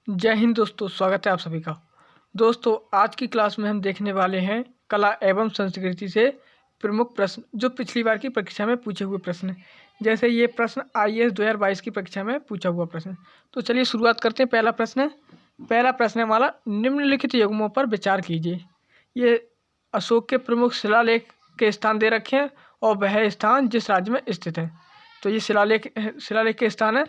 जय हिंद दोस्तों, स्वागत है आप सभी का। दोस्तों, आज की क्लास में हम देखने वाले हैं कला एवं संस्कृति से प्रमुख प्रश्न जो पिछली बार की परीक्षा में पूछे हुए प्रश्न हैं। जैसे ये प्रश्न आईएएस 2022 की परीक्षा में पूछा हुआ प्रश्न। तो चलिए शुरुआत करते हैं। पहला प्रश्न है हमारा, निम्नलिखित युग्मों पर विचार कीजिए। ये अशोक के प्रमुख शिलालेख के स्थान दे रखे हैं और वह स्थान जिस राज्य में स्थित है। तो ये शिलालेख के स्थान है।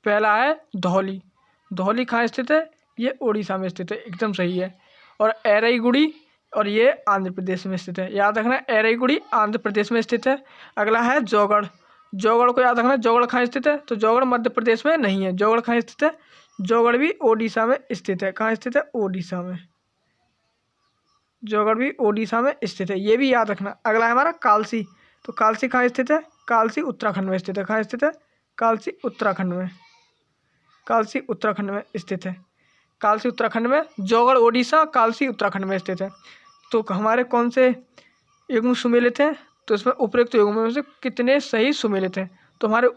पहला है धौली। धौली कहाँ स्थित है? ये उड़ीसा में स्थित है, एकदम सही है। और एरईगुड़ी, और ये आंध्र प्रदेश में स्थित है। याद रखना, एरईगुड़ी आंध्र प्रदेश में स्थित है। अगला है जौगढ़। जौगढ़ को याद रखना, जौगढ़ कहाँ स्थित है? तो जौगढ़ मध्य प्रदेश में नहीं है। जौगढ़ कहाँ स्थित है? जौगढ़ भी ओडिशा में स्थित है। कहाँ स्थित है? ओडिशा में। जौगढ़ भी ओडिशा में स्थित है, ये भी याद रखना। अगला है हमारा कालसी। तो कालसी कहाँ स्थित है? कालसी उत्तराखंड में स्थित है। कहाँ स्थित है? कालसी उत्तराखंड में। कालसी उत्तराखंड में स्थित है। कालसी उत्तराखंड में। जौगढ़ ओडिशा, कालसी उत्तराखंड में स्थित है। तो हमारे कौन से युग्म सुमेलित हैं? तो इसमें उपयुक्त युग्मों में से कितने सही सुमेलित हैं? तो हमारे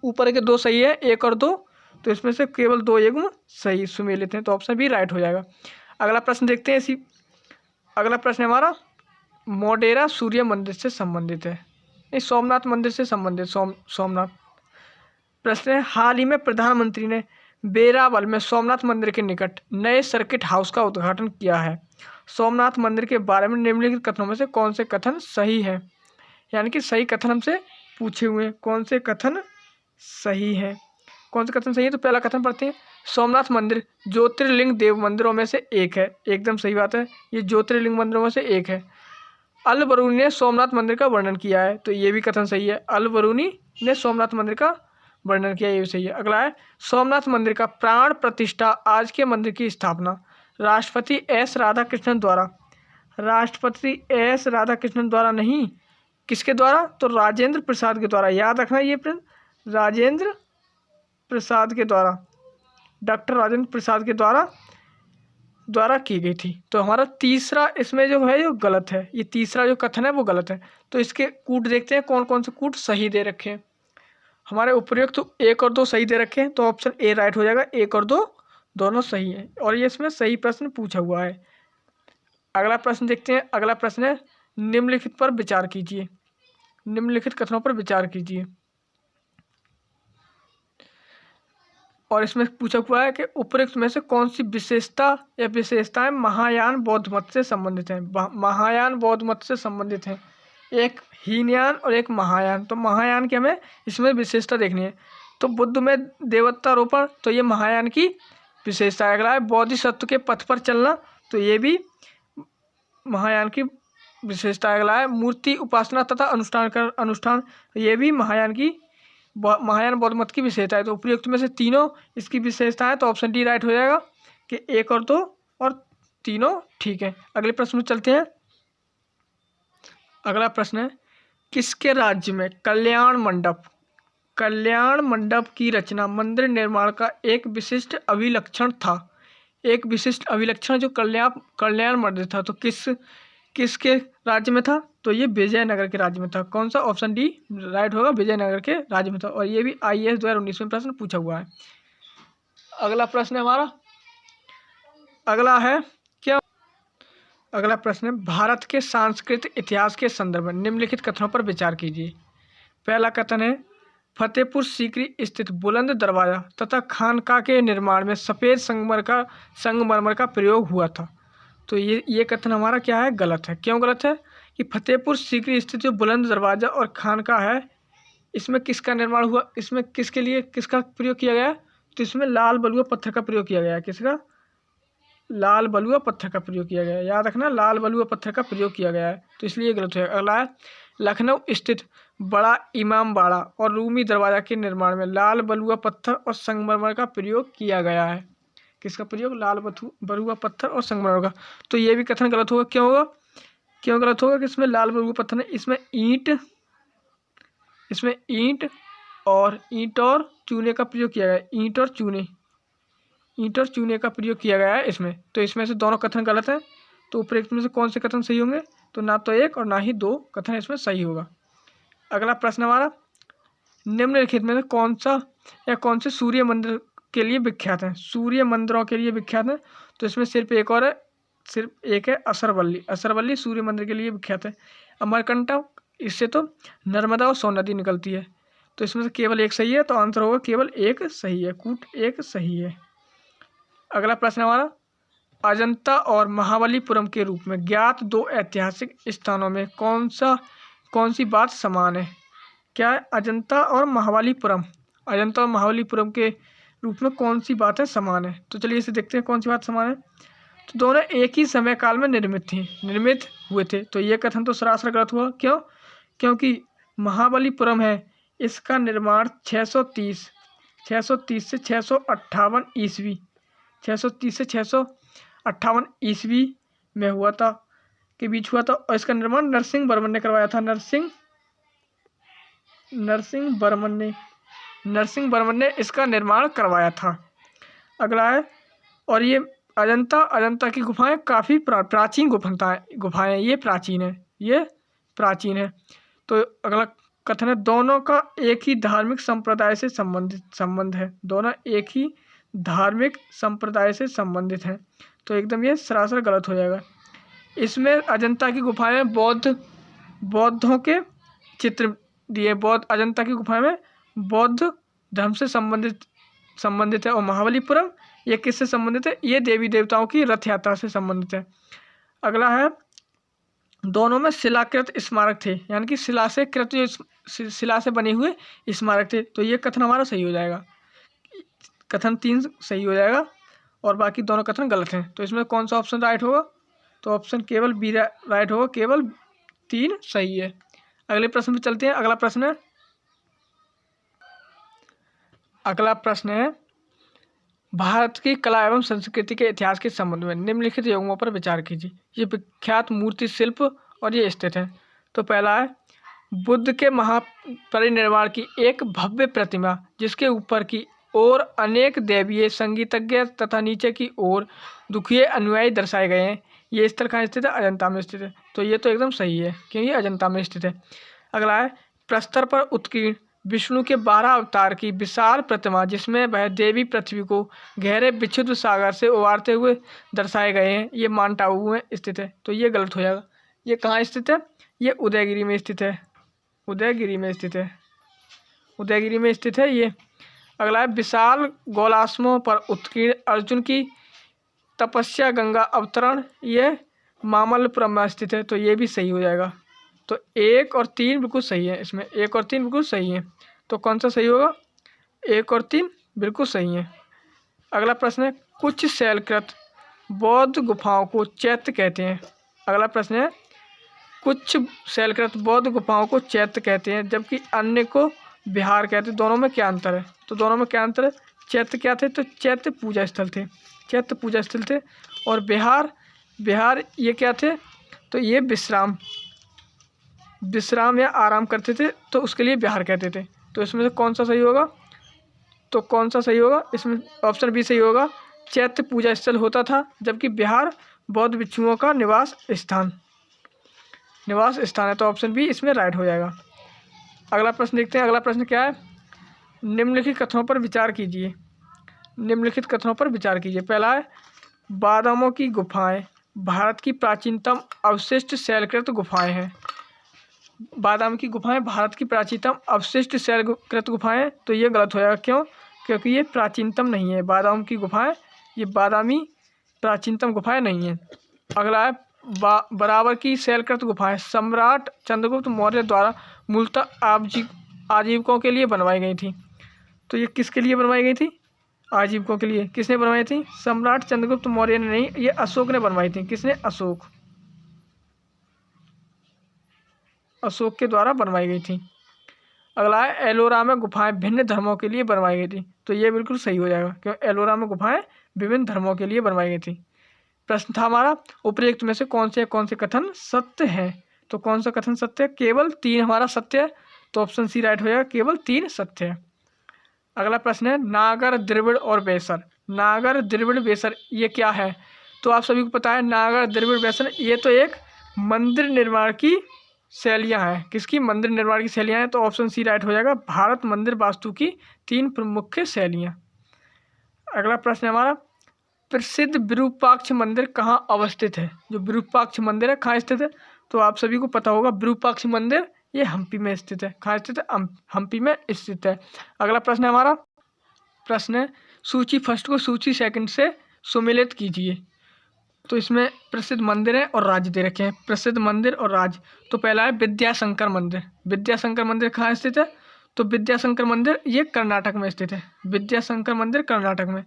ऊपर के दो सही है, 1 और 2। तो इसमें से केवल 2 युग्म सही सुमेलित हैं, तो ऑप्शन बी राइट हो जाएगा। अगला प्रश्न देखते हैं। अगला प्रश्न हमारा मोढेरा सूर्य मंदिर से संबंधित है, नहीं, सोमनाथ मंदिर से संबंधित। सोमनाथ प्रश्न है, हाल ही में प्रधानमंत्री ने बेरावल में सोमनाथ मंदिर के निकट नए सर्किट हाउस का उद्घाटन किया है। सोमनाथ मंदिर के बारे में निम्नलिखित कथनों में से कौन से कथन सही है? यानी कि सही कथन हमसे पूछे हुए हैं, कौन से कथन सही है? कौन से कथन सही है? तो पहला कथन पढ़ते हैं, सोमनाथ मंदिर ज्योतिर्लिंग देव मंदिरों में से एक है। एकदम सही बात है, ये ज्योतिर्लिंग मंदिरों में से एक है। अल बरूनी ने सोमनाथ मंदिर का वर्णन किया है, तो ये भी कथन सही है। अल बरूनी ने सोमनाथ मंदिर का वर्णन किया, ये भी सही है। अगला है, सोमनाथ मंदिर का प्राण प्रतिष्ठा आज के मंदिर की स्थापना राष्ट्रपति एस राधाकृष्णन द्वारा। राष्ट्रपति एस राधाकृष्णन द्वारा नहीं, किसके द्वारा? तो राजेंद्र प्रसाद के द्वारा। याद रखना ये प्रश्न, राजेंद्र प्रसाद के द्वारा, डॉक्टर राजेंद्र प्रसाद के द्वारा की गई थी। तो हमारा तीसरा इसमें जो है, जो गलत है, ये तीसरा जो कथन है वो गलत है। तो इसके कूट देखते हैं, कौन कौन से कूट सही दे रखे हैं। हमारे उपयुक्त तो 1 और 2 सही दे रखे हैं, तो ऑप्शन ए राइट हो जाएगा। 1 और 2 दोनों सही है, और ये इसमें सही प्रश्न पूछा हुआ है। अगला प्रश्न देखते हैं। अगला प्रश्न है, निम्नलिखित पर विचार कीजिए। निम्नलिखित कथनों पर विचार कीजिए। और इसमें पूछा हुआ है कि उपयुक्त में से कौन सी विशेषता या विशेषताएं महायान बौद्ध मत से संबंधित हैं। महायान बौद्ध मत से संबंधित हैं, एक हीनयान और एक महायान। तो महायान की हमें इसमें विशेषता देखनी है। तो बुद्ध में देवतारोपण, तो ये महायान की विशेषता है। अगला है, बोधिसत्व के पथ पर चलना, तो ये भी महायान की विशेषता है। अगला है, मूर्ति उपासना तथा अनुष्ठान, ये भी महायान बौद्ध मत की विशेषता है। तो उपयुक्त में से तीनों इसकी विशेषता है, तो ऑप्शन डी राइट हो जाएगा कि 1 और 2 और तीनों ठीक है। अगले प्रश्न में चलते हैं। अगला प्रश्न है, किसके राज्य में कल्याण मंडप की रचना मंदिर निर्माण का एक विशिष्ट अभिलक्षण था? एक विशिष्ट अभिलक्षण जो कल्याण मंदिर था, तो किसके राज्य में था? तो ये विजयनगर के राज्य में था। कौन सा? ऑप्शन डी राइट होगा, विजयनगर के राज्य में था। और ये भी आईएएस 2019 में प्रश्न पूछा हुआ है। अगला प्रश्न है हमारा, अगला प्रश्न है, भारत के सांस्कृतिक इतिहास के संदर्भ में निम्नलिखित कथनों पर विचार कीजिए। पहला कथन है, फतेहपुर सीकरी स्थित बुलंद दरवाजा तथा खानका के निर्माण में सफ़ेद संगमरमर का प्रयोग हुआ था। तो ये कथन हमारा क्या है? गलत है। क्यों गलत है? कि फतेहपुर सीकरी स्थित जो बुलंद दरवाजा और खानका है, इसमें किसका निर्माण हुआ? इसमें किसका प्रयोग किया गया? तो इसमें लाल बलुआ पत्थर का प्रयोग किया गया है। किसका? लाल बलुआ पत्थर का प्रयोग किया गया है। याद रखना, लाल बलुआ पत्थर का प्रयोग किया गया है, तो इसलिए गलत है। अगला है, लखनऊ स्थित बड़ा इमामबाड़ा और रूमी दरवाजा के निर्माण में लाल बलुआ पत्थर और संगमरमर का प्रयोग किया गया है। किसका प्रयोग? लाल बलुआ पत्थर और संगमरमर का। तो ये भी कथन गलत होगा। क्यों होगा? क्यों गलत होगा? कि इसमें लाल बलुआ पत्थर है, इसमें ईंट और चूने का प्रयोग किया गया है। ईंट और चूने का प्रयोग किया गया है इसमें। तो इसमें से दोनों कथन गलत है। तो उपयुक्त में से कौन से कथन सही होंगे? तो ना तो 1 और ना ही 2 कथन इसमें सही होगा। अगला प्रश्न हमारा, निम्नलिखित में से कौन से सूर्य मंदिर के लिए विख्यात हैं, सूर्य मंदिरों के लिए विख्यात हैं। तो इसमें सिर्फ एक और है, सिर्फ एक है असरवल्ली। असरवल्ली सूर्य मंदिर के लिए विख्यात है। अमरकंटक, इससे तो नर्मदा और सोन नदी निकलती है। तो इसमें से केवल एक सही है, तो आंसर होगा केवल एक सही है, कूट एक सही है। अगला प्रश्न हमारा, अजंता और महाबलीपुरम के रूप में ज्ञात दो ऐतिहासिक स्थानों में कौन सी बात समान है? क्या है? अजंता और महाबलीपुरम, अजंता और महाबलीपुरम के रूप में कौन सी बातें समान है? तो चलिए इसे देखते हैं कौन सी बात समान है। तो दोनों एक ही समय काल में निर्मित हुए थे। तो ये कथन तो सरासर गलत हुआ। क्यों? क्योंकि महाबलीपुरम है, इसका निर्माण 630 से 658 ईस्वी 630 से 658 ईस्वी में हुआ था, के बीच हुआ था। और इसका निर्माण नरसिंह वर्मन ने करवाया था। नरसिंह वर्मन ने इसका निर्माण करवाया था। अगला है, और ये अजंता की गुफाएं काफ़ी प्राचीन गुफाएं, ये प्राचीन है। तो अगला कथन है, दोनों का एक ही धार्मिक संप्रदाय से संबंध है। दोनों एक ही धार्मिक संप्रदाय से संबंधित हैं। तो एकदम ये सरासर गलत हो जाएगा। इसमें अजंता की गुफाएं बौद्धों के चित्र दिए। अजंता की गुफाएं में बौद्ध धर्म से संबंधित है। और महाबलीपुरम ये किससे संबंधित है? ये देवी देवताओं की रथ यात्रा से संबंधित है। अगला है, दोनों में शिलाकृत स्मारक थे, यानी कि शिला से बने हुए स्मारक थे। तो ये कथन हमारा सही हो जाएगा। कथन 3 सही हो जाएगा और बाकी दोनों कथन गलत हैं। तो इसमें कौन सा ऑप्शन राइट होगा? तो ऑप्शन केवल बी राइट होगा, केवल 3 सही है। अगले प्रश्न पे चलते हैं। अगला प्रश्न है, भारत की कला एवं संस्कृति के इतिहास के संबंध में निम्नलिखित युगों पर विचार कीजिए। ये विख्यात मूर्ति शिल्प और ये स्थित है। तो पहला है, बुद्ध के महापरिनिर्वाण की एक भव्य प्रतिमा, जिसके ऊपर की ओर अनेक दैवीय संगीतज्ञ तथा नीचे की ओर दुखिए अनुयायी दर्शाए गए हैं। ये स्थल कहाँ स्थित है? अजंता में स्थित है। तो ये तो एकदम सही है, क्योंकि अजंता में स्थित है। अगला है, प्रस्तर पर उत्कीर्ण विष्णु के 12 अवतार की विशाल प्रतिमा, जिसमें वह देवी पृथ्वी को गहरे विक्षुब्ध सागर से उबारते हुए दर्शाए गए हैं, ये माउंट आबू में स्थित है। तो ये गलत हो जाएगा। ये कहाँ स्थित है? ये उदयगिरी में स्थित है। उदयगिरी में स्थित है ये। अगला है, विशाल गोलाश्मों पर उत्कीर्ण अर्जुन की तपस्या गंगा अवतरण, ये मामल्लपुरम में स्थित है। तो ये भी सही हो जाएगा। तो 1 और 3 बिल्कुल सही है। इसमें 1 और 3 बिल्कुल सही है। तो कौन सा सही होगा? 1 और 3 बिल्कुल सही है। अगला प्रश्न है, कुछ शैलकृत बौद्ध गुफाओं को चैत्य कहते हैं। अगला प्रश्न है, कुछ शैलकृत बौद्ध गुफाओं को चैत्य कहते हैं, जबकि अन्य को विहार कहते हैं। दोनों में क्या अंतर है? तो दोनों में क्या अंतर है? चैत्य क्या थे? तो चैत्य पूजा स्थल थे। और विहार ये क्या थे? तो ये विश्राम या आराम करते थे, तो उसके लिए विहार कहते थे। तो इसमें से कौन सा सही होगा? इसमें ऑप्शन बी सही होगा। चैत्य पूजा स्थल होता था, जबकि विहार बौद्ध भिक्षुओं का निवास स्थान है। तो ऑप्शन बी इसमें राइट हो जाएगा। अगला प्रश्न देखते हैं। अगला प्रश्न क्या है? निम्नलिखित कथनों पर विचार कीजिए। पहला है, बादामों की गुफाएं भारत की प्राचीनतम अवशिष्ट शैलकृत गुफाएं हैं। बादाम की गुफाएं भारत की प्राचीनतम अवशिष्ट शैलकृत गुफाएं। तो ये गलत हो जाएगा। क्यों? क्योंकि ये प्राचीनतम नहीं है। बादाम की गुफाएं, ये बादामी प्राचीनतम गुफाएं नहीं है। अगला है, बराबर की शैलकृत गुफाएं सम्राट चंद्रगुप्त मौर्य द्वारा मूलतः आजीविकों के लिए बनवाई गई थी। तो ये किसके लिए बनवाई गई थी? आजीविकों के लिए। किसने बनवाई थी? सम्राट चंद्रगुप्त मौर्य ने नहीं, ये अशोक ने बनवाई थी। किसने? अशोक के द्वारा बनवाई गई थी। अगला है, एलोरा में गुफाएं भिन्न धर्मों के लिए बनवाई गई थी। तो ये बिल्कुल सही हो जाएगा, क्योंकि एलोरा में गुफाएं विभिन्न धर्मों के लिए बनवाई गई थी। प्रश्न था हमारा, उपरोक्त में से कौन से कथन सत्य है? तो कौन सा कथन सत्य है? केवल 3 हमारा सत्य है। तो ऑप्शन सी राइट हो जाएगा, केवल 3 सत्य है। अगला प्रश्न है, नागर, द्रविड़ और बेसर ये क्या है? तो आप सभी को पता है, नागर, द्रविड़, बेसर ये तो एक मंदिर निर्माण की शैलियाँ हैं। किसकी? मंदिर निर्माण की शैलियाँ हैं। तो ऑप्शन सी राइट हो जाएगा, भारत मंदिर वास्तु की 3 प्रमुख शैलियाँ। अगला प्रश्न है हमारा, प्रसिद्ध विरूपाक्ष मंदिर कहाँ अवस्थित है? जो विरूपाक्ष मंदिर है कहाँ स्थित है? तो आप सभी को पता होगा विरूपाक्ष मंदिर ये हम्पी में स्थित है। कहाँ स्थित है? हम्पी में स्थित है। अगला प्रश्न है हमारा, प्रश्न है सूची फर्स्ट को सूची सेकंड से सुमेलित कीजिए। तो इसमें प्रसिद्ध मंदिर है और राज्य दे रखे हैं, प्रसिद्ध मंदिर और राज्य। तो पहला है विद्याशंकर मंदिर। विद्याशंकर मंदिर कहाँ स्थित है? तो विद्याशंकर मंदिर ये कर्नाटक में स्थित है। विद्याशंकर मंदिर कर्नाटक में।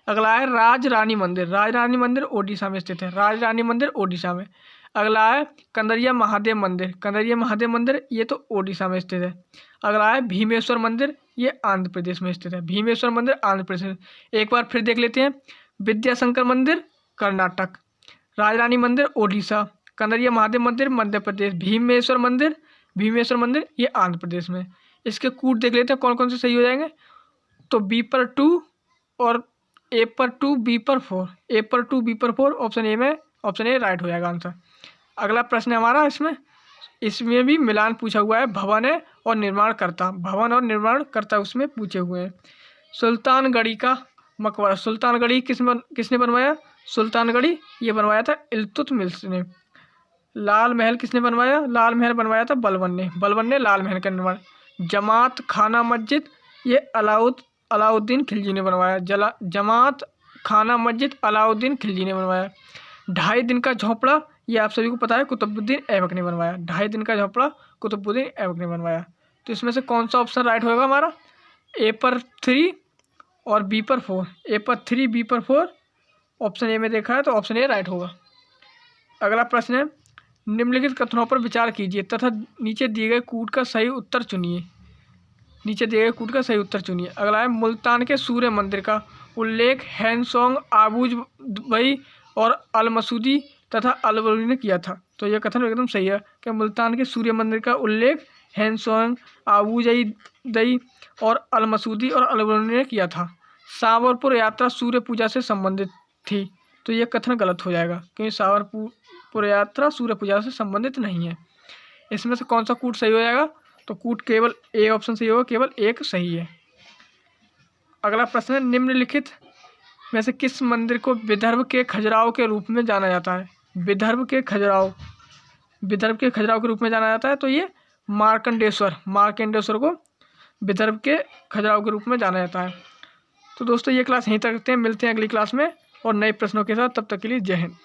अगला है राजरानी मंदिर। राजरानी मंदिर ओडिशा में स्थित है। राजरानी मंदिर ओडिशा में। अगला है कंदरिया महादेव मंदिर। कंदरिया महादेव मंदिर ये तो ओडिशा में स्थित है। अगला है भीमेश्वर मंदिर, ये आंध्र प्रदेश में स्थित है। भीमेश्वर मंदिर आंध्र प्रदेश। एक बार फिर देख लेते हैं, विद्याशंकर मंदिर कर्नाटक, राजरानी मंदिर ओडिशा, कंदरिया महादेव मंदिर मध्य प्रदेश, भीमेश्वर मंदिर ये आंध्र प्रदेश में। इसके कूट देख लेते हैं कौन कौन से सही हो जाएंगे। तो बी पर 2 और ए पर 2, बी पर 4। ए पर 2, बी पर 4, ऑप्शन ए में, ऑप्शन ए राइट हो जाएगा आंसर। अगला प्रश्न है हमारा, इसमें भी मिलान पूछा हुआ है, भवन है और निर्माणकर्ता। भवन और निर्माणकर्ता उसमें पूछे हुए हैं। सुल्तानगढ़ी का मकबरा, सुल्तानगढ़ी किसने बनवाया? सुल्तानगढ़ी ये बनवाया था इल्तुतमिश ने। लाल महल किसने बनवाया? लाल महल बनवाया था बलबन ने। बलबन ने लाल महल का निर्माण। जमात खाना मस्जिद ये अलाउद्दीन खिलजी ने बनवाया। जमात खाना मस्जिद अलाउद्दीन खिलजी ने बनवाया। 2.5 दिन का झोपड़ा ये आप सभी को पता है कुतुबुद्दीन ऐबक ने बनवाया। 2.5 दिन का झोपड़ा कुतुबुद्दीन ऐबक ने बनवाया। तो इसमें से कौन सा ऑप्शन राइट होगा हमारा? ए पर 3 और बी पर 4। ए पर 3, बी पर 4, ऑप्शन ए में देखा है तो ऑप्शन ए राइट होगा। अगला प्रश्न है, निम्नलिखित कथनों पर विचार कीजिए तथा नीचे दिए गए कूट का सही उत्तर चुनिए। नीचे दिए गए कूट का सही उत्तर चुनिए। अगला है, मुल्तान के सूर्य मंदिर का उल्लेख हैंसोंग आबूजबई और अल मसूदी तथा अल बरूनी ने किया था। तो यह कथन एकदम सही है कि मुल्तान के सूर्य मंदिर का उल्लेख हैंसोंग आबूजई और अल मसूदी और अल बरूनी ने किया था। सावरपुर यात्रा सूर्य पूजा से संबंधित थी। तो यह कथन गलत हो जाएगा क्योंकि सावरपुर यात्रा सूर्य पूजा से संबंधित नहीं है। इसमें से कौन सा कूट सही हो जाएगा? तो कूट केवल ए ऑप्शन सही होगा, केवल एक सही है। अगला प्रश्न है, निम्नलिखित में से किस मंदिर को विदर्भ के खजुराहो के रूप में जाना जाता है? विदर्भ के खजुराहो के रूप में जाना जाता है। तो ये मार्कंडेश्वर को विदर्भ के खजुराहो के रूप में जाना जाता है। तो दोस्तों ये क्लास यहीं तक रखते हैं, मिलते हैं अगली क्लास में और नए प्रश्नों के साथ। तब तक के लिए जय हिंद।